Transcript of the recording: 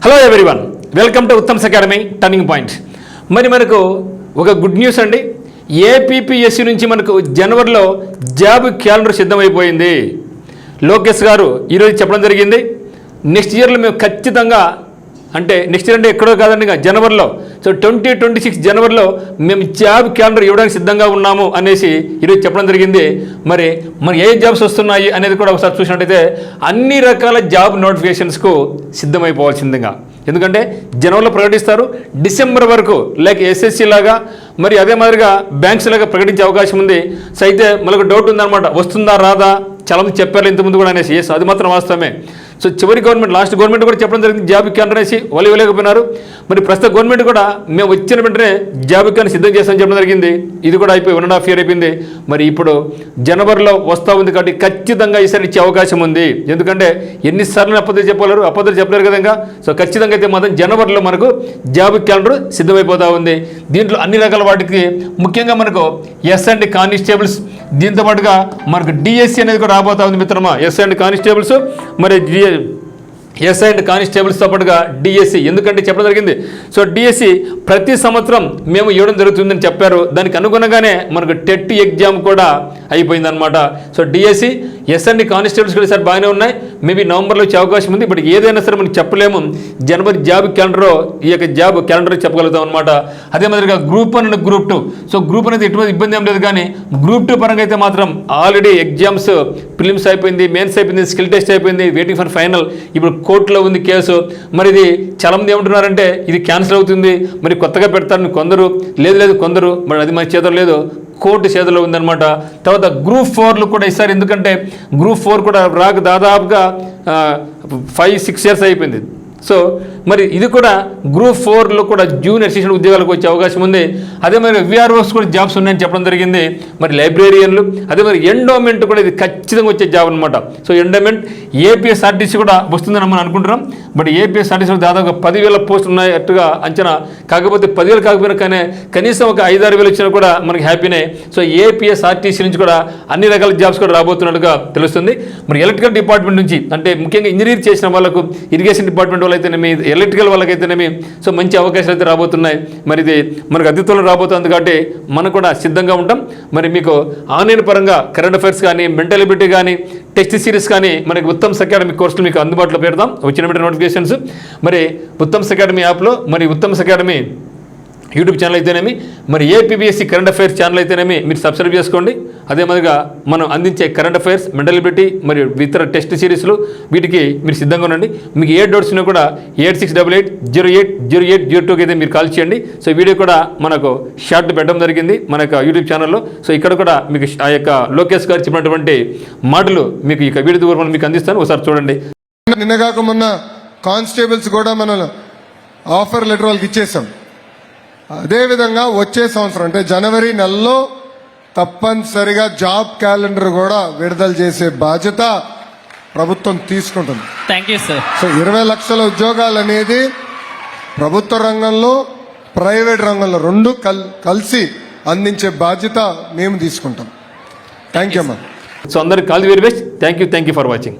Hello everyone, welcome to Uttam's academy turning point. మరి మనకు ఒక గుడ్ న్యూస్ అండి. ఏపీపీఎస్సీ నుంచి మనకు జనవరిలో జాబ్ క్యాలెండర్ సిద్ధమైపోయింది. లోకేష్ గారు ఈరోజు చెప్పడం జరిగింది. నెక్స్ట్ ఇయర్లో మేము ఖచ్చితంగా, అంటే నెక్స్ట్ ఇయర్ అంటే ఎక్కడో కాదండి, జనవరిలో, సో 2026 జనవరిలో మేము జాబ్ క్యాలెండర్ ఇవ్వడానికి సిద్ధంగా ఉన్నాము అనేసి ఈరోజు చెప్పడం జరిగింది. మరి ఏ జాబ్స్ వస్తున్నాయి అనేది కూడా ఒకసారి చూసినట్టయితే అన్ని రకాల జాబ్ నోటిఫికేషన్స్కు సిద్ధమైపోవాల్సిందిగా. ఎందుకంటే జనవరిలో ప్రకటిస్తారు, డిసెంబర్ వరకు లైక్ ఎస్ఎస్సి లాగా, మరి అదే మాదిరిగా బ్యాంక్స్ లాగా ప్రకటించే అవకాశం ఉంది. సో అయితే మనకు డౌట్ ఉందన్నమాట, వస్తుందా రాదా, చాలామంది చెప్పారు ఇంతకుముందు కూడా అనేసి. ఎస్, అది మాత్రం వాస్తవమే. సో చివరి గవర్నమెంట్, లాస్ట్ గవర్నమెంట్ కూడా చెప్పడం జరిగింది జాబ్ క్యాలెండర్ అనేసి, వాళ్ళు ఇవ్వలేకపోయినారు. మరి ప్రస్తుత గవర్నమెంట్ కూడా మేము వచ్చిన వెంటనే జాబ్ క్యాలెండర్ సిద్ధం చేస్తామని చెప్పడం జరిగింది. ఇది కూడా అయిపోయి 1.5 year అయిపోయింది. మరి ఇప్పుడు జనవరిలో వస్తూ ఉంది కాబట్టి ఖచ్చితంగా ఈసారి ఇచ్చే అవకాశం ఉంది. ఎందుకంటే ఎన్నిసార్లు అబద్ధాలు చెప్పలేరు కదా ఇంకా. సో ఖచ్చితంగా అయితే మాత్రం జనవరిలో మనకు జాబ్ క్యాలెండర్ సిద్ధమైపోతూ ఉంది. దీంట్లో అన్ని రకాల వాటికి ముఖ్యంగా మనకు ఎస్&డి కానిస్టేబుల్స్, దీంతో పాటుగా మనకు డిఎస్సి అనేది కూడా రాబోతా ఉంది మిత్రమా. ఎస్&డి కానిస్టేబుల్స్, మరి ఎస్&డి కానిస్టేబుల్స్తో పాటుగా డిఎస్సి. ఎందుకంటే చెప్పడం జరిగింది, సో డిఎస్సి ప్రతి సంవత్సరం మేము ఇవ్వడం జరుగుతుందని చెప్పారు. దానికి అనుగుణంగానే మనకు టెట్ ఎగ్జామ్ కూడా అయిపోయిందనమాట. సో డిఎస్సి, ఎస్&డి కానిస్టేబుల్స్ కూడా సార్ బాగానే ఉన్నాయి. మేబీ నవంబర్లో వచ్చే అవకాశం ఉంది. బట్ ఏదైనా సరే మనకి చెప్పలేము. జనవరి జాబ్ క్యాలెండర్, ఈ యొక్క జాబ్ క్యాలెండర్ చెప్పగలుగుతాం అనమాట. అదే మాదిరిగా group 1 and group 2. So group 1 అయితే ఎటువంటి ఇబ్బంది ఏం లేదు, కానీ గ్రూప్ 2 పరంగా అయితే మాత్రం ఆల్రెడీ ఎగ్జామ్స్, ప్రిలిమ్స్ అయిపోయింది, మెయిన్స్ అయిపోయింది, స్కిల్ టెస్ట్ అయిపోయింది, వెయిటింగ్ ఫర్ ఫైనల్. ఇప్పుడు కోర్టులో ఉంది కేసు. మరి ఇది చాలామంది ఏమంటున్నారంటే ఇది క్యాన్సిల్ అవుతుంది, మరి కొత్తగా పెడతారని కొందరు, లేదు కొందరు, మరి అది మన చేతిలో లేదు, కోర్టు చేతిలో ఉందన్నమాట. తర్వాత గ్రూప్ 4 కూడా ఇస్తారు. ఎందుకంటే గ్రూప్ 4 కూడా రాక దాదాపుగా 5-6 years అయిపోయింది. సో మరి ఇది కూడా గ్రూప్ 4లో కూడా జూనియర్ అసిస్టెంట్ ఉద్యోగాలకు వచ్చే అవకాశం ఉంది. అదే మరి విఆర్ఓస్ కూడా జాబ్స్ ఉన్నాయని చెప్పడం జరిగింది. మరి లైబ్రేరియన్లు, అదే మరి ఎండోమెంట్ కూడా ఇది ఖచ్చితంగా వచ్చే జాబ్ అనమాట. సో ఎండోమెంట్, ఏపీఎస్ఆర్టీసీ కూడా వస్తుందని మనం అనుకుంటున్నాం. బట్ ఏపీఎస్ఆర్టీసీలో దాదాపు 10,000 పోస్టులు ఉన్నాయట్టుగా అంచనా. కాకపోతే 10,000 కాకపోయినా కానీ కనీసం ఒక 5-6 వేలు వచ్చినా కూడా మనకి హ్యాపీనే. సో ఏపీఎస్ఆర్టీసీ నుంచి కూడా అన్ని రకాల జాబ్స్ కూడా రాబోతున్నట్టుగా తెలుస్తుంది. మరి ఎలక్ట్రికల్ డిపార్ట్మెంట్ నుంచి, అంటే ముఖ్యంగా ఇంజనీర్ చేసిన వాళ్ళకు, ఇరిగేషన్ డిపార్ట్మెంట్ అయితేనేమి, ఎలక్ట్రికల్ వాళ్ళకైతేనేమి, సో మంచి అవకాశాలు అయితే రాబోతున్నాయి. మరి ఇది మనకు అతిథులు రాబోతుంది కాబట్టి మనం కూడా సిద్ధంగా ఉంటాం. మరి మీకు ఆన్లైన్ పరంగా కరెంట్ అఫైర్స్ కానీ, మెంటల్ ఎబిలిటీ కానీ, టెస్ట్ సిరీస్ కానీ మనకి ఉత్తమ్స్ అకాడమీ కోర్సులు మీకు అందుబాటులో పెడతాం వచ్చిన నోటిఫికేషన్స్. మరి ఉత్తమ్స్ అకాడమీ యాప్లో, మరి ఉత్తమ్స్ అకాడమీ యూట్యూబ్ ఛానల్ అయితేనేమి, మరి ఏపీపీఎస్సీ కరెంట్ అఫైర్స్ ఛానల్ అయితేనేమి మీరు సబ్స్క్రైబ్ చేసుకోండి. అదే మాదిరిగా మనం అందించే కరెంట్ అఫైర్స్, మెంటల్ ఎబిలిటీ మరియు ఇతర టెస్ట్ సిరీస్లు, వీటికి మీరు సిద్ధంగా ఉండండి. మీకు ఏ డౌట్స్ ఉన్నా కూడా 8688080802కి అయితే మీరు కాల్ చేయండి. సో వీడియో కూడా మనకు షార్ట్ పెట్టడం జరిగింది మన యొక్క యూట్యూబ్ ఛానల్లో. సో ఇక్కడ కూడా మీకు ఆ యొక్క లోకేష్ గారు చెప్పినటువంటి మాటలు మీకు ఇక వీడియో ద్వారా మీకు అందిస్తాను, ఒకసారి చూడండి. నిన్నగాక మొన్న కానిస్టేబుల్స్ కూడా మనం ఆఫర్ లెటర్ వాళ్ళకి ఇచ్చేసాం. అదేవిధంగా వచ్చే సంవత్సరం అంటే జనవరి నెలలో తప్పనిసరిగా జాబ్ క్యాలెండర్ కూడా విడుదల చేసే బాధ్యత ప్రభుత్వం తీసుకుంటుంది. Thank you sir. సో 20 లక్షల ఉద్యోగాలు అనేది ప్రభుత్వ రంగంలో, ప్రైవేట్ రంగంలో రెండు కలిసి అందించే బాధ్యత మేము తీసుకుంటాం. థ్యాంక్ యూ అమ్మా. సో అందరికి call the very best. Thank you for watching.